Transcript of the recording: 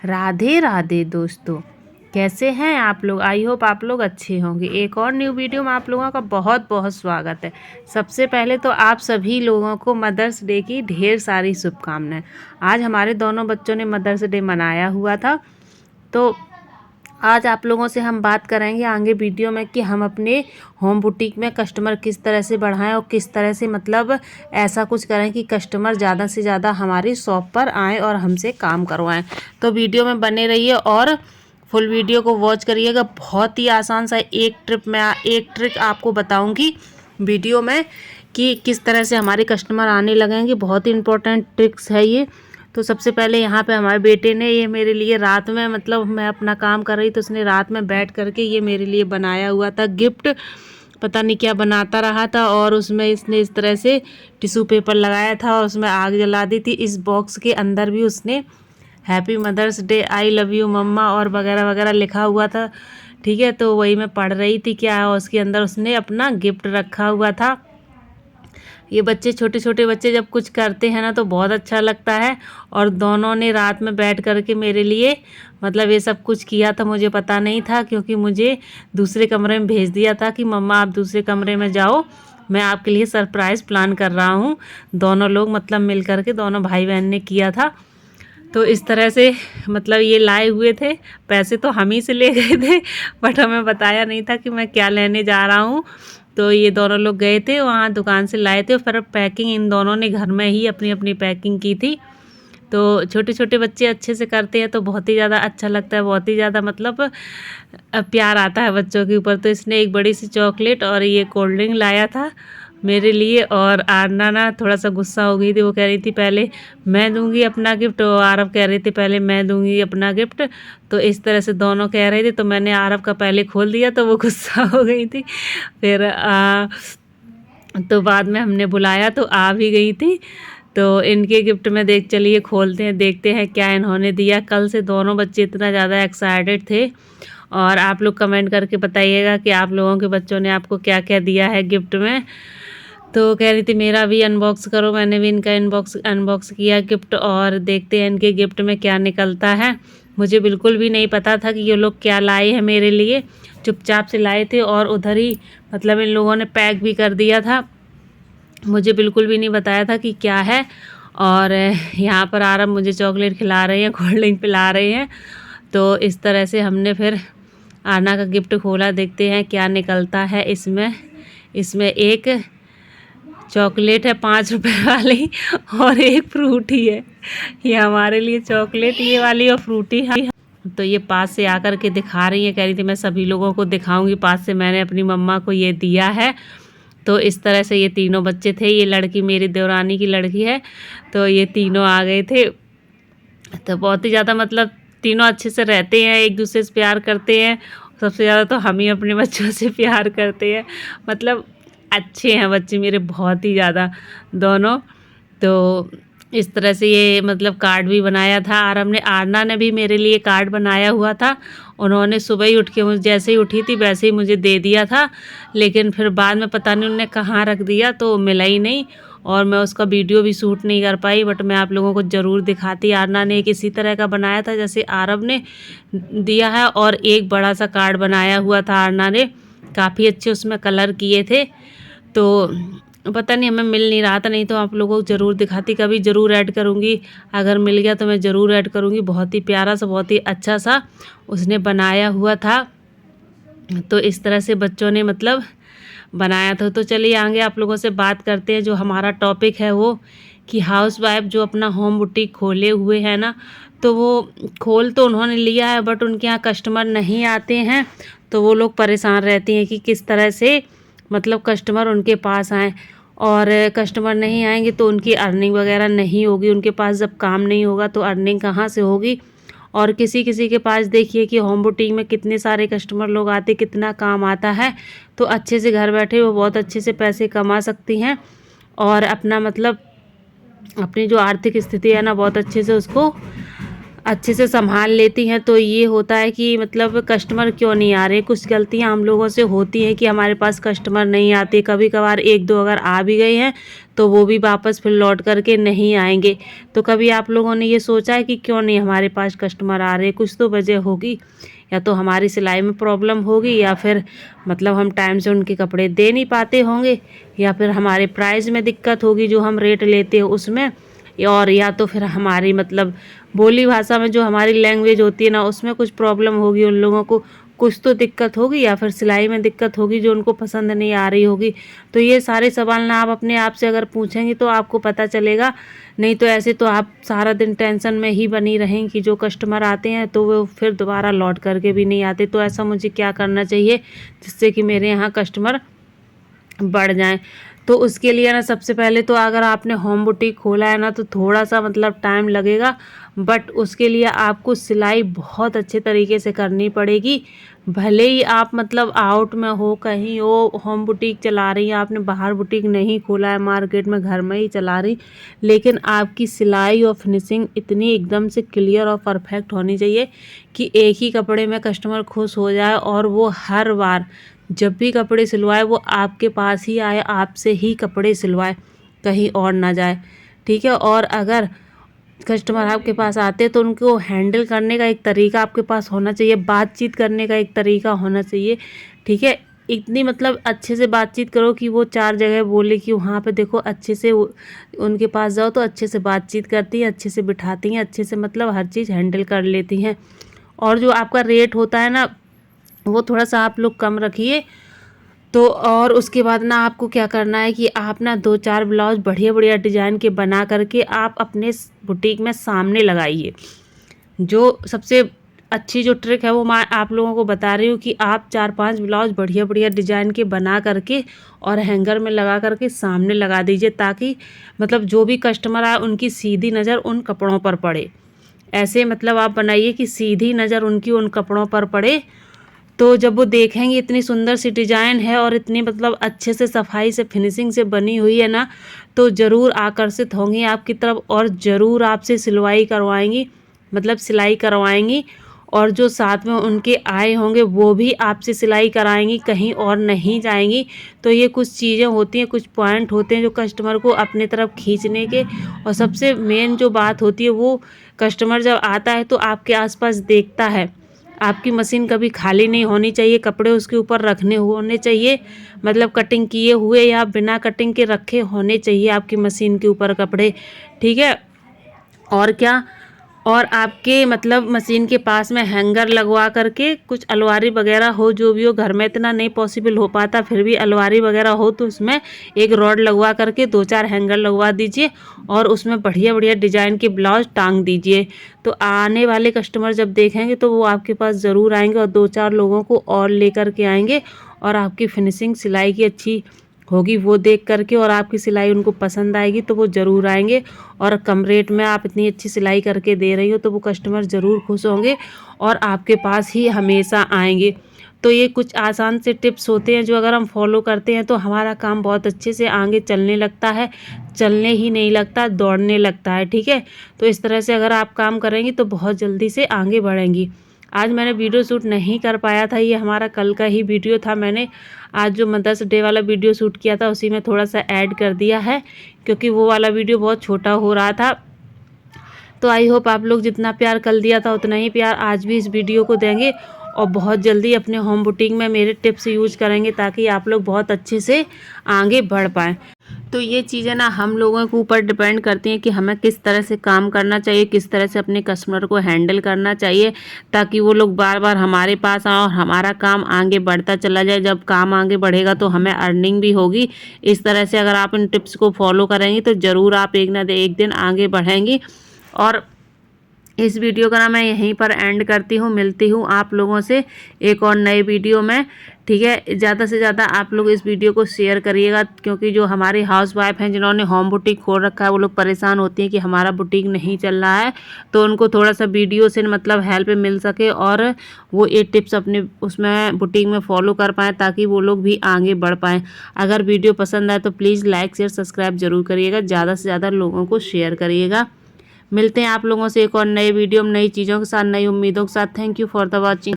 राधे राधे दोस्तों, कैसे हैं आप लोग। आई होप आप लोग अच्छे होंगे। एक और न्यू वीडियो में आप लोगों का बहुत बहुत स्वागत है। सबसे पहले तो आप सभी लोगों को मदर्स डे की ढेर सारी शुभकामनाएं। आज हमारे दोनों बच्चों ने मदर्स डे मनाया हुआ था, तो आज आप लोगों से हम बात करेंगे आगे वीडियो में कि हम अपने होम बुटीक में कस्टमर किस तरह से बढ़ाएं और किस तरह से मतलब ऐसा कुछ करें कि कस्टमर ज़्यादा से ज़्यादा हमारी शॉप पर आएँ और हमसे काम करवाएं। तो वीडियो में बने रहिए और फुल वीडियो को वॉच करिएगा। बहुत ही आसान सा एक ट्रिक आपको बताऊंगी वीडियो में कि किस तरह से हमारे कस्टमर आने लगेंगे। बहुत ही इम्पोर्टेंट ट्रिक्स है ये। तो सबसे पहले यहाँ पे हमारे बेटे ने ये मेरे लिए रात में मतलब मैं अपना काम कर रही तो उसने रात में बैठ करके ये मेरे लिए बनाया हुआ था गिफ्ट। पता नहीं क्या बनाता रहा था और उसमें इसने इस तरह से टिश्यू पेपर लगाया था और उसमें आग जला दी थी। इस बॉक्स के अंदर भी उसने happy mother's day, I love you मम्मा और वगैरह वगैरह लिखा हुआ था। ठीक है, तो वही मैं पढ़ रही थी क्या उसके अंदर उसने अपना गिफ्ट रखा हुआ था। ये बच्चे छोटे छोटे बच्चे जब कुछ करते हैं ना तो बहुत अच्छा लगता है। और दोनों ने रात में बैठ करके मेरे लिए मतलब ये सब कुछ किया था। मुझे पता नहीं था क्योंकि मुझे दूसरे कमरे में भेज दिया था कि मम्मा आप दूसरे कमरे में जाओ, मैं आपके लिए सरप्राइज़ प्लान कर रहा हूँ। दोनों लोग मतलब मिल करके दोनों भाई बहन ने किया था। तो इस तरह से मतलब ये लाए हुए थे। पैसे तो हम ही से ले गए थे बट हमें बताया नहीं था कि मैं क्या लेने जा रहा हूँ। तो ये दोनों लोग गए थे वहाँ दुकान से लाए थे, फिर पैकिंग इन दोनों ने घर में ही अपनी अपनी पैकिंग की थी। तो छोटे छोटे बच्चे अच्छे से करते हैं तो बहुत ही ज़्यादा अच्छा लगता है, बहुत ही ज़्यादा मतलब प्यार आता है बच्चों के ऊपर। तो इसने एक बड़ी सी चॉकलेट और ये कोल्ड ड्रिंक लाया था मेरे लिए। और आरना ना थोड़ा सा गुस्सा हो गई थी, वो कह रही थी पहले मैं दूंगी अपना गिफ्ट और आरव कह रहे थे पहले मैं दूंगी अपना गिफ्ट। तो इस तरह से दोनों कह रहे थे तो मैंने आरव का पहले खोल दिया तो वो गुस्सा हो गई थी। फिर तो बाद में हमने बुलाया तो आ भी गई थी। तो इनके गिफ्ट में चलिए खोलते हैं, देखते हैं क्या इन्होंने दिया। कल से दोनों बच्चे इतना ज़्यादा एक्साइटेड थे और आप लोग कमेंट करके बताइएगा कि आप लोगों के बच्चों ने आपको क्या क्या दिया है गिफ्ट में। तो कह रही थी मेरा भी अनबॉक्स करो, मैंने भी इनका अनबॉक्स किया गिफ्ट और देखते हैं इनके गिफ्ट में क्या निकलता है। मुझे बिल्कुल भी नहीं पता था कि ये लोग क्या लाए हैं मेरे लिए, चुपचाप से लाए थे और उधर ही मतलब इन लोगों ने पैक भी कर दिया था। मुझे बिल्कुल भी नहीं बताया था कि क्या है। और यहाँ पर आरब मुझे चॉकलेट खिला रहे हैं, कोल्ड ड्रिंक पिला रहे हैं। तो इस तरह से हमने फिर आना का गिफ्ट खोला, देखते हैं क्या निकलता है इसमें। इसमें एक चॉकलेट है 5 रुपए वाली और एक फ्रूटी है। ये हमारे लिए चॉकलेट ये वाली और फ्रूटी है। तो ये पास से आकर के दिखा रही है, कह रही थी मैं सभी लोगों को दिखाऊंगी, पास से मैंने अपनी मम्मा को ये दिया है। तो इस तरह से ये तीनों बच्चे थे। ये लड़की मेरी देवरानी की लड़की है। तो ये तीनों आ गए थे। तो बहुत ही ज़्यादा मतलब तीनों अच्छे से रहते हैं, एक दूसरे से प्यार करते हैं। सबसे ज़्यादा तो हम ही अपने बच्चों से प्यार करते हैं। मतलब अच्छे हैं बच्चे मेरे बहुत ही ज़्यादा दोनों। तो इस तरह से ये मतलब कार्ड भी बनाया था आरव ने, आरना ने भी मेरे लिए कार्ड बनाया हुआ था। उन्होंने सुबह ही उठ के मुझे जैसे ही उठी थी वैसे ही मुझे दे दिया था, लेकिन फिर बाद में पता नहीं उन्होंने कहाँ रख दिया तो मिला ही नहीं और मैं उसका वीडियो भी शूट नहीं कर पाई। बट मैं आप लोगों को ज़रूर दिखाती। आरना ने एक इसी तरह का बनाया था जैसे आरव ने दिया है और एक बड़ा सा कार्ड बनाया हुआ था आरना ने, काफ़ी अच्छे उसमें कलर किए थे। तो पता नहीं हमें मिल नहीं रहा था, नहीं तो आप लोगों को ज़रूर दिखाती, कभी ज़रूर ऐड करूँगी। अगर मिल गया तो मैं ज़रूर ऐड करूँगी। बहुत ही प्यारा सा, बहुत ही अच्छा सा उसने बनाया हुआ था। तो इस तरह से बच्चों ने मतलब बनाया था। तो चलिए आगे आप लोगों से बात करते हैं। जो हमारा टॉपिक है वो कि हाउसवाइफ जो अपना होम बुटीक खोले हुए हैं ना, तो वो खोल तो उन्होंने लिया है बट उनके यहाँ कस्टमर नहीं आते हैं। तो वो लोग परेशान रहती हैं कि किस तरह से मतलब कस्टमर उनके पास आएँ। और कस्टमर नहीं आएंगे तो उनकी अर्निंग वगैरह नहीं होगी। उनके पास जब काम नहीं होगा तो अर्निंग कहाँ से होगी। और किसी किसी के पास देखिए कि होम बुटीक में कितने सारे कस्टमर लोग आते, कितना काम आता है। तो अच्छे से घर बैठे वो बहुत अच्छे से पैसे कमा सकती हैं और अपना मतलब अपनी जो आर्थिक स्थिति है ना बहुत अच्छे से उसको अच्छे से संभाल लेती हैं, तो ये होता है कि मतलब कस्टमर क्यों नहीं आ रहे। कुछ गलतियां हम लोगों से होती हैं कि हमारे पास कस्टमर नहीं आते, कभी कभार एक दो अगर आ भी गए हैं तो वो भी वापस फिर लौट करके नहीं आएंगे। तो कभी आप लोगों ने ये सोचा है कि क्यों नहीं हमारे पास कस्टमर आ रहे? कुछ तो वजह होगी, या तो हमारी सिलाई में प्रॉब्लम होगी, या फिर मतलब हम टाइम से उनके कपड़े दे नहीं पाते होंगे, या फिर हमारे प्राइस में दिक्कत होगी जो हम रेट लेते हैं उसमें, और या तो फिर हमारी मतलब बोली भाषा में जो हमारी लैंग्वेज होती है ना उसमें कुछ प्रॉब्लम होगी। उन लोगों को कुछ तो दिक्कत होगी, या फिर सिलाई में दिक्कत होगी जो उनको पसंद नहीं आ रही होगी। तो ये सारे सवाल ना आप अपने आप से अगर पूछेंगे तो आपको पता चलेगा। नहीं तो ऐसे तो आप सारा दिन टेंशन में ही बनी रहेंगी कि जो कस्टमर आते हैं तो वो फिर दोबारा लौट करके भी नहीं आते। तो ऐसा मुझे क्या करना चाहिए जिससे कि मेरे यहाँ कस्टमर बढ़ जाएं? तो उसके लिए ना सबसे पहले तो अगर आपने होम बुटीक खोला है ना तो थोड़ा सा मतलब टाइम लगेगा, बट उसके लिए आपको सिलाई बहुत अच्छे तरीके से करनी पड़ेगी। भले ही आप मतलब आउट में हो, कहीं हो, होम बुटीक चला रही हैं, आपने बाहर बुटीक नहीं खोला है मार्केट में, घर में ही चला रही, लेकिन आपकी सिलाई और फिनिशिंग इतनी एकदम से क्लियर और परफेक्ट होनी चाहिए कि एक ही कपड़े में कस्टमर खुश हो जाए और वो हर बार जब भी कपड़े सिलवाए वो आपके पास ही आए, आपसे ही कपड़े सिलवाए, कहीं और ना जाए। ठीक है। और अगर कस्टमर आपके पास आते हैं तो उनको हैंडल करने का एक तरीका आपके पास होना चाहिए, बातचीत करने का एक तरीका होना चाहिए। ठीक है। इतनी मतलब अच्छे से बातचीत करो कि वो चार जगह बोले कि वहाँ पे देखो अच्छे से उनके पास जाओ तो अच्छे से बातचीत करती हैं, अच्छे से बिठाती हैं, अच्छे से मतलब हर चीज़ हैंडल कर लेती हैं। और जो आपका रेट होता है ना वो थोड़ा सा आप लोग कम रखिए। तो और उसके बाद ना आपको क्या करना है कि आप ना 2-4 ब्लाउज बढ़िया बढ़िया डिजाइन के बना करके आप अपने बुटीक में सामने लगाइए। जो सबसे अच्छी जो ट्रिक है वो मैं आप लोगों को बता रही हूँ कि आप 4-5 ब्लाउज बढ़िया बढ़िया डिजाइन के बना करके और हैंगर में लगा करके सामने लगा दीजिए, ताकि मतलब जो भी कस्टमर आए उनकी सीधी नज़र उन कपड़ों पर पड़े। ऐसे मतलब आप बनाइए कि सीधी नज़र उनकी उन कपड़ों पर पड़े। तो जब वो देखेंगे इतनी सुंदर सी डिज़ाइन है और इतनी मतलब अच्छे से सफाई से फिनिशिंग से बनी हुई है ना, तो ज़रूर आकर्षित होंगी आपकी तरफ और ज़रूर आपसे सिलवाई करवाएंगी, मतलब सिलाई करवाएंगी। और जो साथ में उनके आए होंगे वो भी आपसे सिलाई कराएंगी, कहीं और नहीं जाएंगी। तो ये कुछ चीज़ें होती हैं, कुछ पॉइंट होते हैं जो कस्टमर को अपने तरफ खींचने के। और सबसे मेन जो बात होती है वो कस्टमर जब आता है तो आपके आसपास देखता है। आपकी मशीन कभी खाली नहीं होनी चाहिए, कपड़े उसके ऊपर रखने होने चाहिए, मतलब कटिंग किए हुए या बिना कटिंग के रखे होने चाहिए आपकी मशीन के ऊपर कपड़े। ठीक है। और क्या, और आपके मतलब मशीन के पास में हैंगर लगवा करके कुछ अलमारी वगैरह हो, जो भी हो, घर में इतना नहीं पॉसिबल हो पाता, फिर भी अलमारी वगैरह हो तो उसमें एक रॉड लगवा करके 2-4 हैंगर लगवा दीजिए और उसमें बढ़िया बढ़िया डिजाइन के ब्लाउज टांग दीजिए। तो आने वाले कस्टमर जब देखेंगे तो वो आपके पास ज़रूर आएंगे और 2-4 लोगों को और लेकर के आएंगे। और आपकी फिनिशिंग सिलाई की अच्छी होगी वो देख करके, और आपकी सिलाई उनको पसंद आएगी तो वो ज़रूर आएंगे। और कम रेट में आप इतनी अच्छी सिलाई करके दे रही हो तो वो कस्टमर ज़रूर खुश होंगे और आपके पास ही हमेशा आएंगे। तो ये कुछ आसान से टिप्स होते हैं जो अगर हम फॉलो करते हैं तो हमारा काम बहुत अच्छे से आगे चलने लगता है, चलने ही नहीं लगता, दौड़ने लगता है। ठीक है। तो इस तरह से अगर आप काम करेंगी तो बहुत जल्दी से आगे बढ़ेंगी। आज मैंने वीडियो शूट नहीं कर पाया था, ये हमारा कल का ही वीडियो था। मैंने आज जो मदर्स डे वाला वीडियो शूट किया था उसी में थोड़ा सा ऐड कर दिया है, क्योंकि वो वाला वीडियो बहुत छोटा हो रहा था। तो आई होप आप लोग जितना प्यार कल दिया था उतना ही प्यार आज भी इस वीडियो को देंगे और बहुत जल्दी अपने होम बुटीक में मेरे टिप्स यूज करेंगे, ताकि आप लोग बहुत अच्छे से आगे बढ़ पाएँ। तो ये चीज़ें ना हम लोगों के ऊपर डिपेंड करती हैं कि हमें किस तरह से काम करना चाहिए, किस तरह से अपने कस्टमर को हैंडल करना चाहिए, ताकि वो लोग बार बार हमारे पास आए और हमारा काम आगे बढ़ता चला जाए। जब काम आगे बढ़ेगा तो हमें अर्निंग भी होगी। इस तरह से अगर आप इन टिप्स को फॉलो करेंगी तो ज़रूर आप एक ना एक दिन आगे बढ़ेंगी। और इस वीडियो का ना मैं यहीं पर एंड करती हूँ। मिलती हूँ आप लोगों से एक और नए वीडियो में। ठीक है। ज़्यादा से ज़्यादा आप लोग इस वीडियो को शेयर करिएगा, क्योंकि जो हमारी हाउस वाइफ हैं जिन्होंने होम बुटीक खोल रखा है वो लोग परेशान होती हैं कि हमारा बुटीक नहीं चल रहा है, तो उनको थोड़ा सा वीडियो से मतलब हेल्प मिल सके और वो ये टिप्स अपने उसमें बुटीक में फॉलो कर पाएँ, ताकि वो लोग भी आगे बढ़ पाएँ। अगर वीडियो पसंद आए तो प्लीज़ लाइक शेयर सब्सक्राइब जरूर करिएगा, ज़्यादा से ज़्यादा लोगों को शेयर करिएगा। मिलते हैं आप लोगों से एक और नए वीडियो में, नई चीज़ों के साथ, नई उम्मीदों के साथ। Thank you for the watching.